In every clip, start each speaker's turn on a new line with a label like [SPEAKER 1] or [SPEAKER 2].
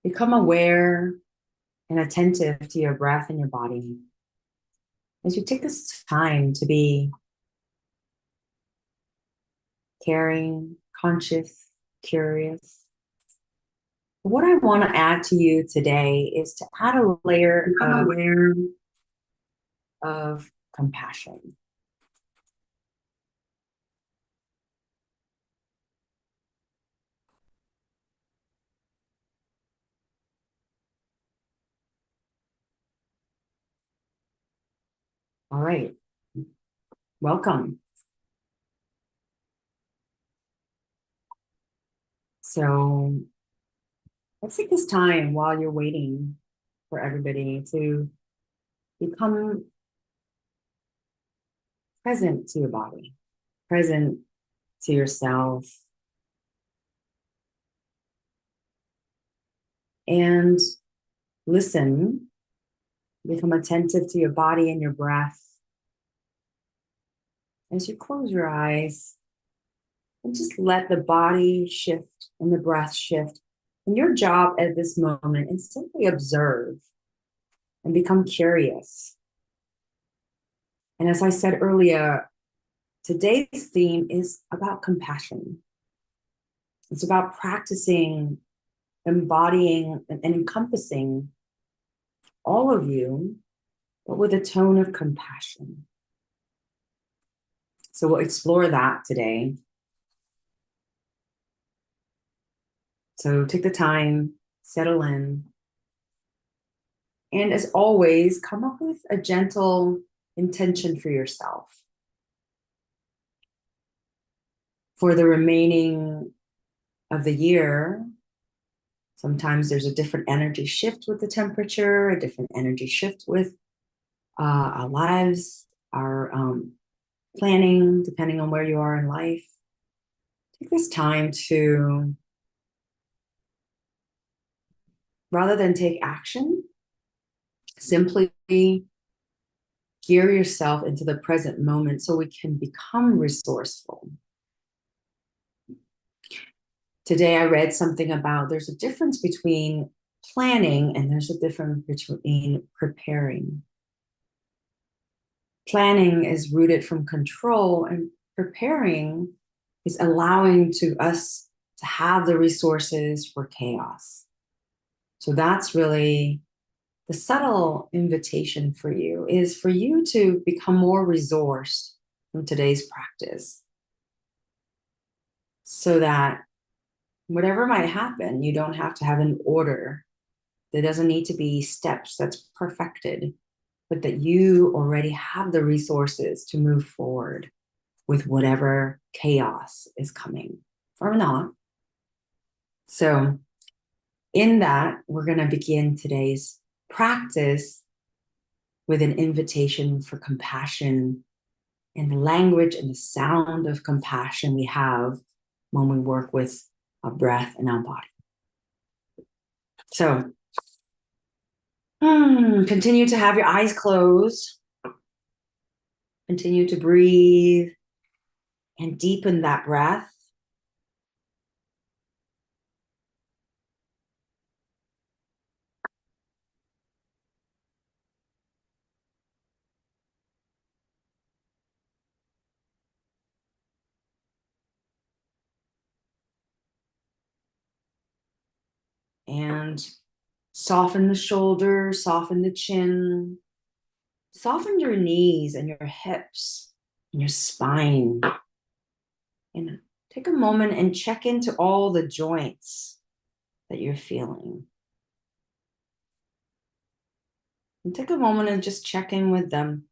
[SPEAKER 1] Become aware and attentive to your breath and your body as you take this time to be caring, conscious, curious. What I want to add to you today is to add a layer of compassion. All right, welcome. So let's take this time while you're waiting for everybody to become present to your body, present to yourself, and listen. Become attentive to your body and your breath as you close your eyes and just let the body shift and the breath shift. And your job at this moment is simply observe and become curious. And as I said earlier, today's theme is about compassion. It's about practicing, embodying, and encompassing all of you, but with a tone of compassion. So we'll explore that today. So take the time, settle in, and as always, come up with a gentle intention for yourself. For the remaining of the year, sometimes there's a different energy shift with the temperature, a different energy shift with our lives, our planning, depending on where you are in life. Take this time to, rather than take action, simply gear yourself into the present moment so we can become resourceful. Today I read something about there's a difference between planning and there's a difference between preparing. Planning is rooted from control, and preparing is allowing to us to have the resources for chaos. So that's really the subtle invitation for you, is for you to become more resourced from today's practice so that whatever might happen, you don't have to have an order. There doesn't need to be steps that's perfected, but that you already have the resources to move forward with whatever chaos is coming or not. So, in that, we're going to begin today's practice with an invitation for compassion and the language and the sound of compassion we have when we work with our breath and our body. So, continue to have your eyes closed. Continue to breathe and deepen that breath. And soften the shoulders, soften the chin, soften your knees and your hips and your spine. And take a moment and check into all the joints that you're feeling. And take a moment and just check in with them.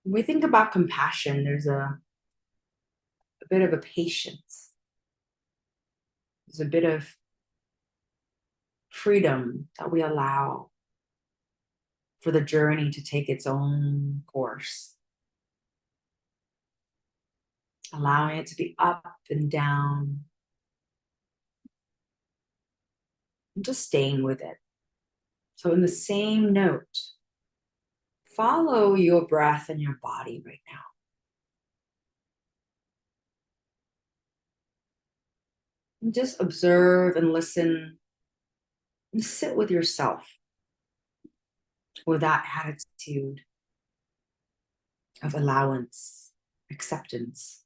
[SPEAKER 1] When we think about compassion, there's a bit of a patience. There's a bit of freedom that we allow for the journey to take its own course. allowing it to be up and down, and just staying with it. So in the same note, follow your breath and your body right now. And just observe and listen and sit with yourself with that attitude of allowance, acceptance.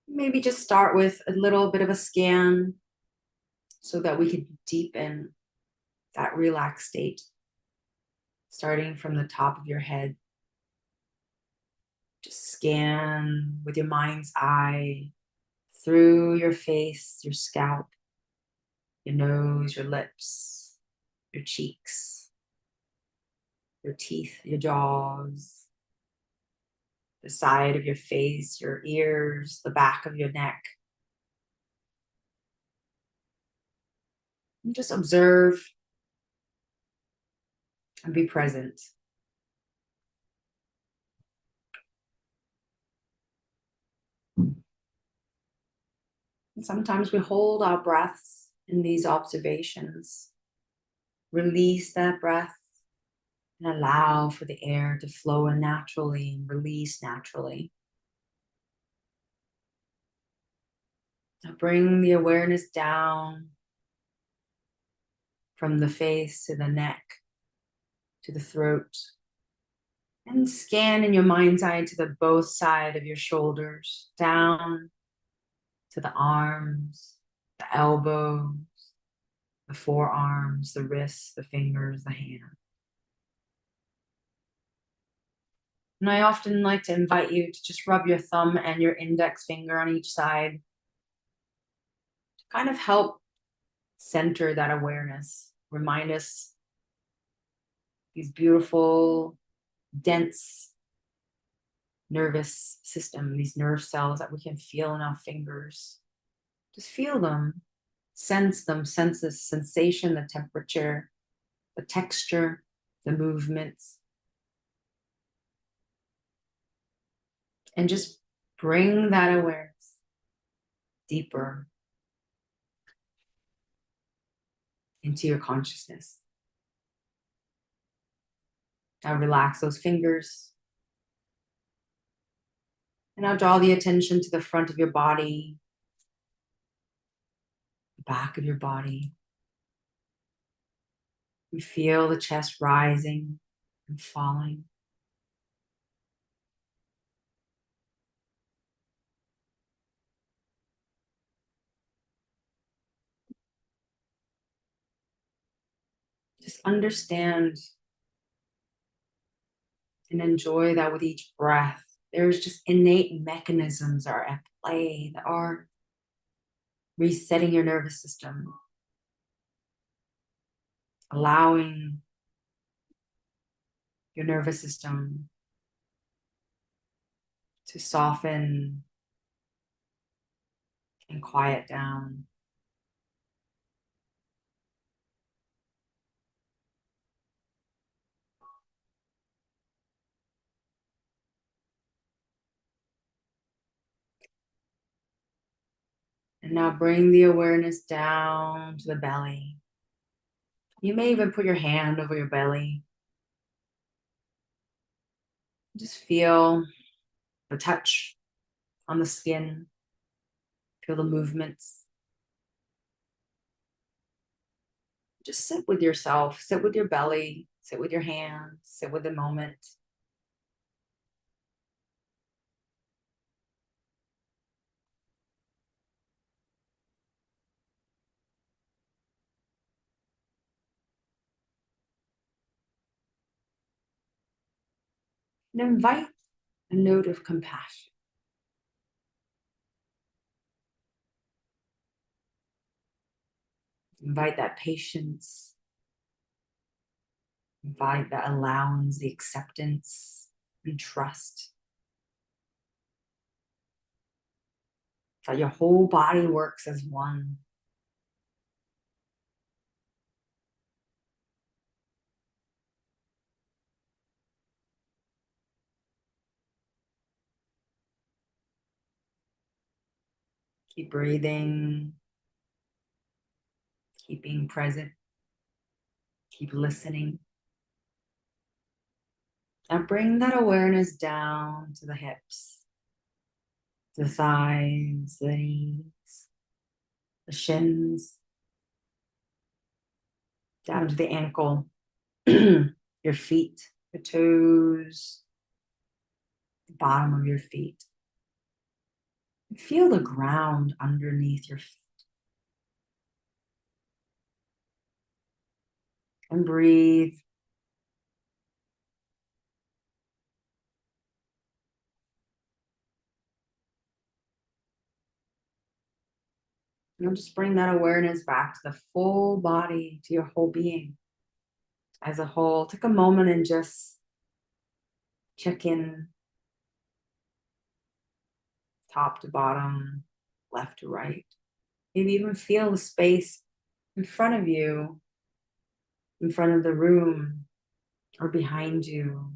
[SPEAKER 1] Maybe just start with a little bit of a scan so that we can deepen that relaxed state, starting from the top of your head. Just scan with your mind's eye through your face, your scalp, your nose, your lips, your cheeks, your teeth, your jaws, the side of your face, your ears, the back of your neck. And just observe and be present. And sometimes we hold our breaths in these observations. Release that breath and allow for the air to flow in naturally and release naturally. Now bring the awareness down from the face to the neck, to the throat, and scan in your mind's eye to the both side of your shoulders, down to the arms, the elbows, the forearms, the wrists, the fingers, the hand. And I often like to invite you to just rub your thumb and your index finger on each side to kind of help center that awareness, remind us these beautiful, dense nervous system, these nerve cells that we can feel in our fingers. Just feel them, sense the sensation, the temperature, the texture, the movements. And just bring that awareness deeper into your consciousness. Now relax those fingers. And now draw the attention to the front of your body, the back of your body. You feel the chest rising and falling. Just understand and enjoy that with each breath. There's just innate mechanisms that are at play that are resetting your nervous system, allowing your nervous system to soften and quiet down. And now bring the awareness down to the belly. You may even put your hand over your belly. Just feel the touch on the skin. Feel the movements. Just sit with yourself, sit with your belly, sit with your hands, sit with the moment. And invite a note of compassion. Invite that patience. Invite that allowance, the acceptance and trust. that your whole body works as one. Keep breathing, keep being present, keep listening. Now bring that awareness down to the hips, the thighs, the knees, the shins, down to the ankle, your feet, the toes, the bottom of your feet. Feel the ground underneath your feet. And breathe. You'll just bring that awareness back to the full body, to your whole being as a whole. Take a moment and just check in top to bottom, left to right. Maybe even feel the space in front of you, in front of the room, or behind you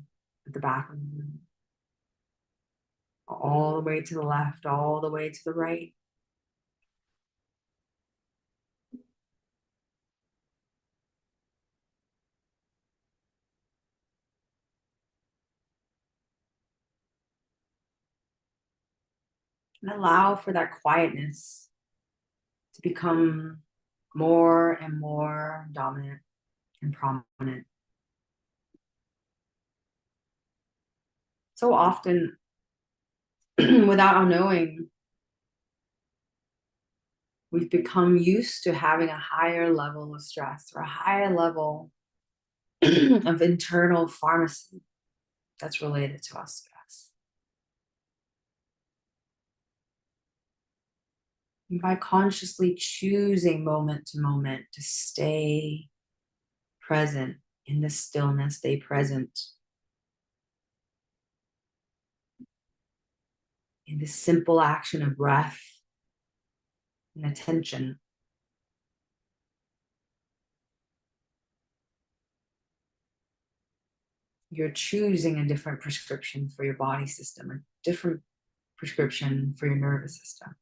[SPEAKER 1] at the back of the room. All the way to the left, all the way to the right. And allow for that quietness to become more and more dominant and prominent. So often, without our knowing, we've become used to having a higher level of stress or a higher level of internal pharmacy that's related to our stress. And by consciously choosing moment to moment to stay present in the stillness, stay present in this simple action of breath and attention, you're choosing a different prescription for your body system, a different prescription for your nervous system.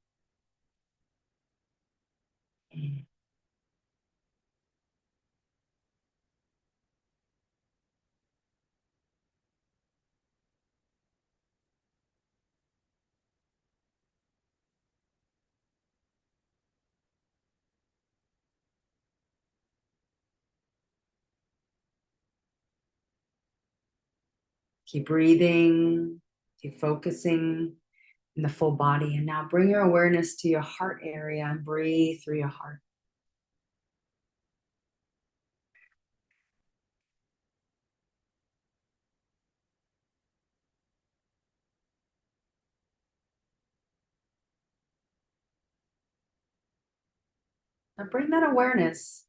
[SPEAKER 1] Keep breathing, keep focusing in the full body. And now bring your awareness to your heart area and breathe through your heart. Now bring that awareness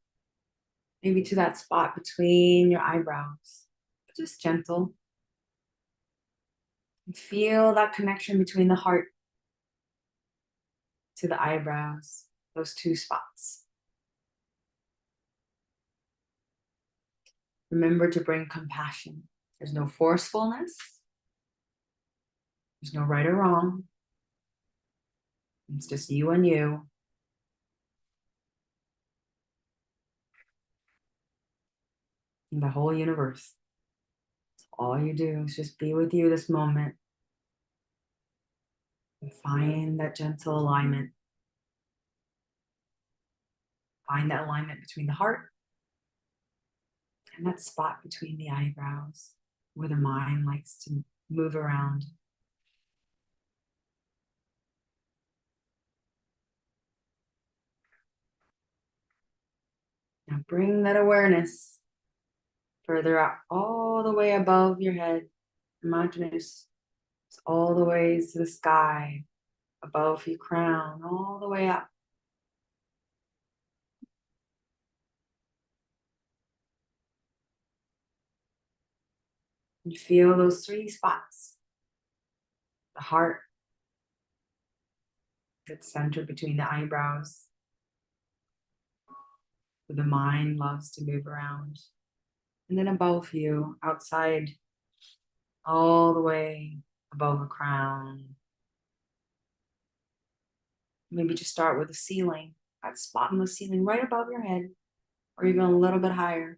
[SPEAKER 1] maybe to that spot between your eyebrows. Just gentle. And feel that connection between the heart to the eyebrows, those two spots. Remember to bring compassion. There's no forcefulness. There's no right or wrong. It's just you and you. And the whole universe. All you do is just be with you this moment. And find that gentle alignment. Find that alignment between the heart and that spot between the eyebrows where the mind likes to move around. Now bring that awareness further up, all the way above your head. Imagine it's all the way to the sky, above your crown, all the way up. You feel those three spots: the heart, It's centered between the eyebrows, where the mind loves to move around. And then above you, outside, all the way above the crown. Maybe just start with the ceiling, that spot on the ceiling right above your head, or even a little bit higher.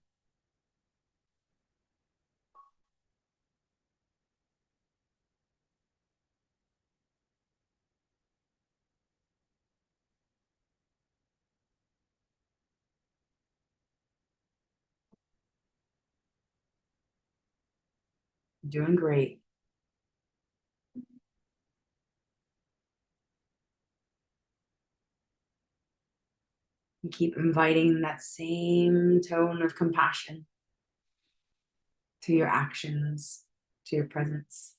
[SPEAKER 1] Doing great. And keep inviting that same tone of compassion to your actions, to your presence.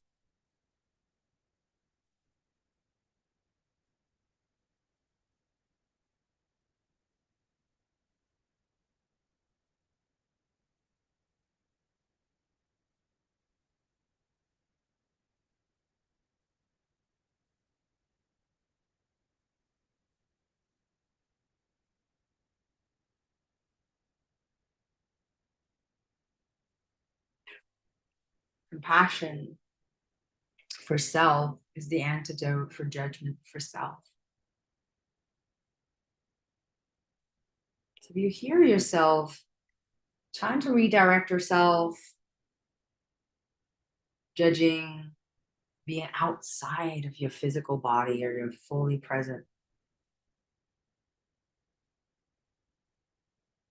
[SPEAKER 1] Compassion for self is the antidote for judgment for self. So if you hear yourself trying to redirect yourself, judging, being outside of your physical body or you're fully present,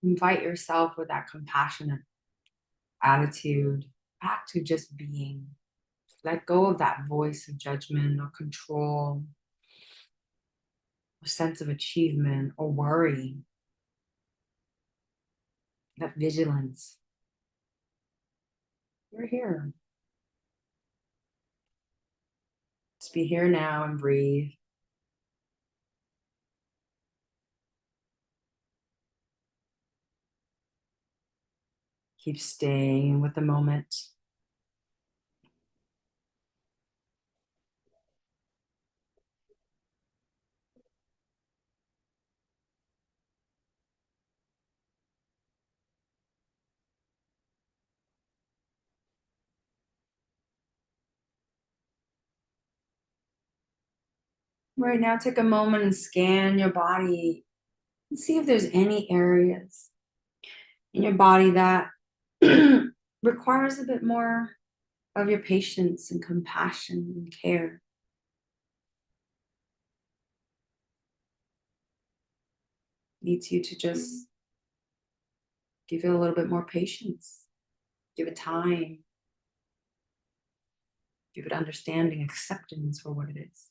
[SPEAKER 1] invite yourself with that compassionate attitude back to just being. Let go of that voice of judgment or control, or sense of achievement or worry, that vigilance. You're here. Just be here now and breathe. Keep staying with the moment. Right now, take a moment and scan your body and see if there's any areas in your body that requires a bit more of your patience and compassion and care. Needs you to just give it a little bit more patience, give it time, give it understanding, acceptance for what it is.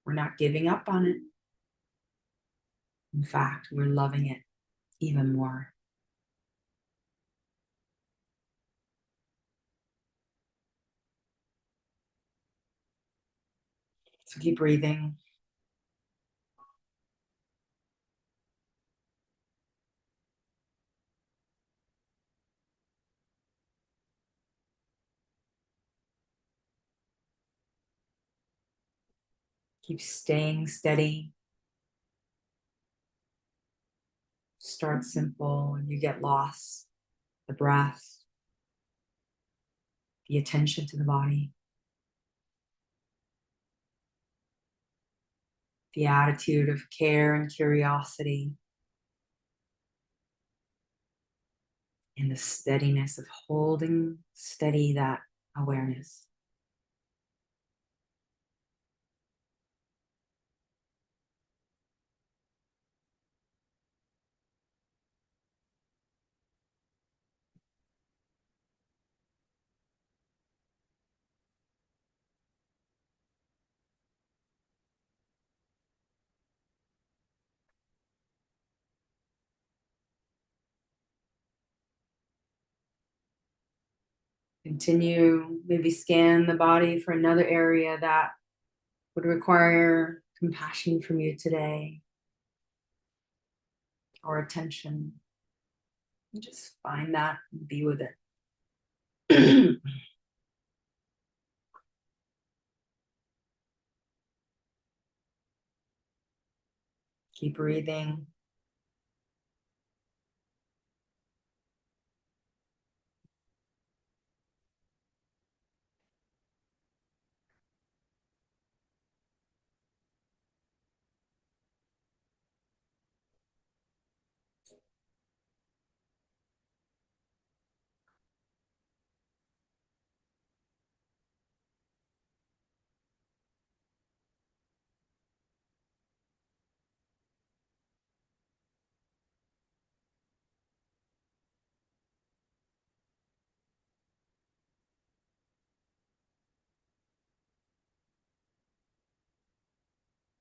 [SPEAKER 1] We're not giving up on it. In fact, we're loving it even more. So keep breathing. Keep staying steady. Start simple. You get lost. The breath, the attention to the body, the attitude of care and curiosity, and the steadiness of holding steady that awareness. Continue, maybe scan the body for another area that would require compassion from you today or attention. Just find that and be with it. Keep breathing.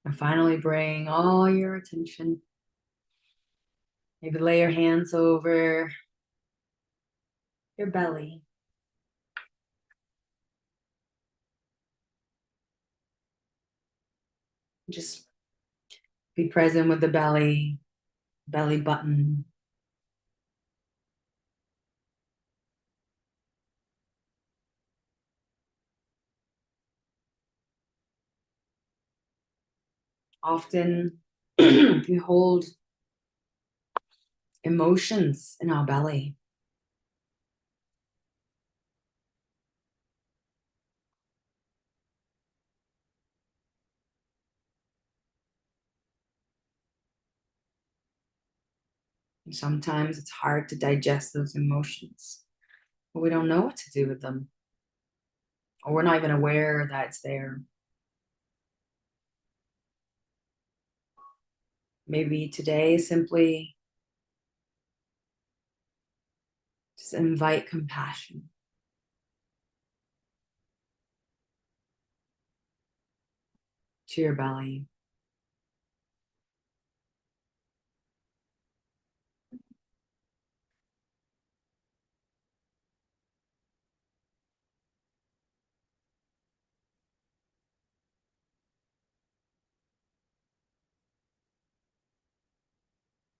[SPEAKER 1] And finally bring all your attention. Maybe lay your hands over your belly. Just be present with the belly button. Often we hold emotions in our belly. And sometimes it's hard to digest those emotions, but we don't know what to do with them, or we're not even aware that it's there. Maybe today simply just invite compassion to your belly.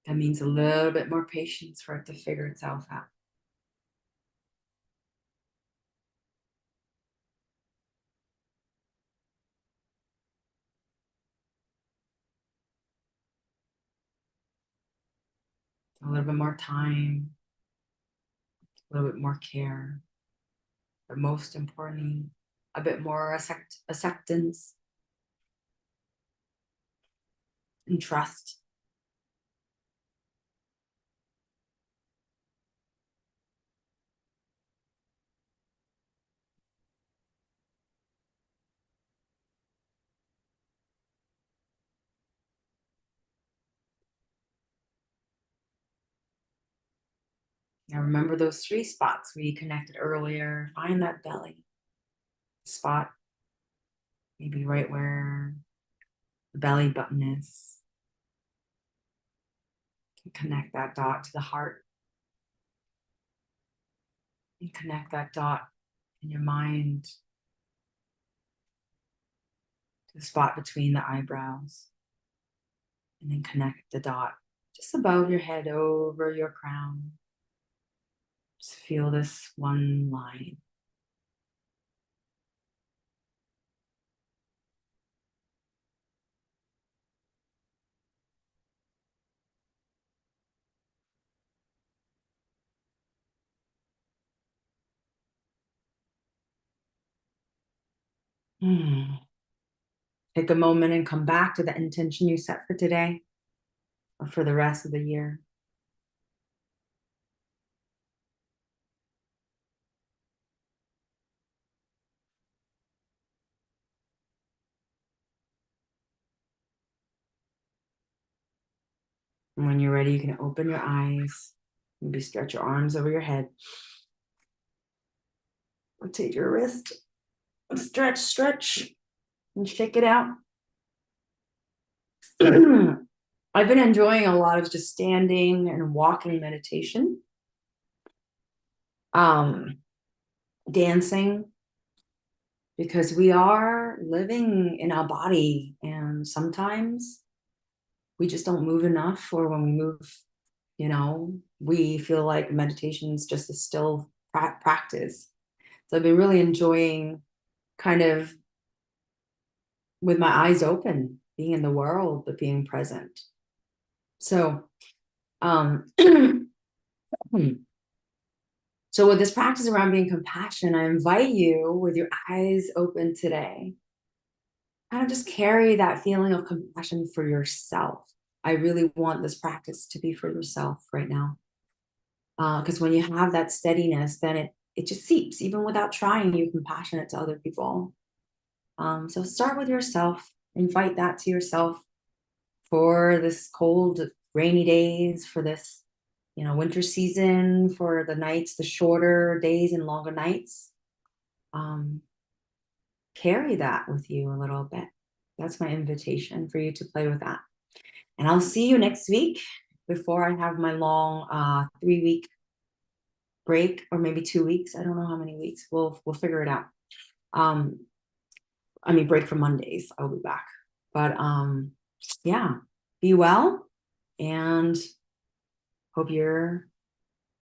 [SPEAKER 1] That means a little bit more patience for it to figure itself out. A little bit more time, a little bit more care, but most importantly, a bit more acceptance and trust. Now remember those three spots we connected earlier. Find that belly spot, maybe right where the belly button is. Connect that dot to the heart. And connect that dot in your mind to the spot between the eyebrows. And then connect the dot just above your head, over your crown. Just feel this one line. Take a moment and come back to the intention you set for today or for the rest of the year. And when you're ready, you can open your eyes. Maybe stretch your arms over your head. Rotate your wrist. Stretch, stretch, and shake it out. I've been enjoying a lot of just standing and walking meditation. Dancing, because we are living in our body, and sometimes we just don't move enough, or when we move, we feel like meditation is just a still practice. So I've been really enjoying kind of with my eyes open, being in the world, but being present. So, um, so with this practice around being compassionate, I invite you with your eyes open today, kind of just carry that feeling of compassion for yourself. I really want this practice to be for yourself right now. Because when you have that steadiness, then it just seeps, even without trying, you're compassionate to other people. So start with yourself, invite that to yourself for this cold, rainy days, for this, winter season, for the nights, the shorter days and longer nights. Carry that with you a little bit. That's my invitation for you to play with that. And I'll see you next week before I have my long 3-week break, or maybe 2 weeks. I don't know how many weeks. We'll figure it out. Break for Mondays. I'll be back. But yeah, be well, and hope you're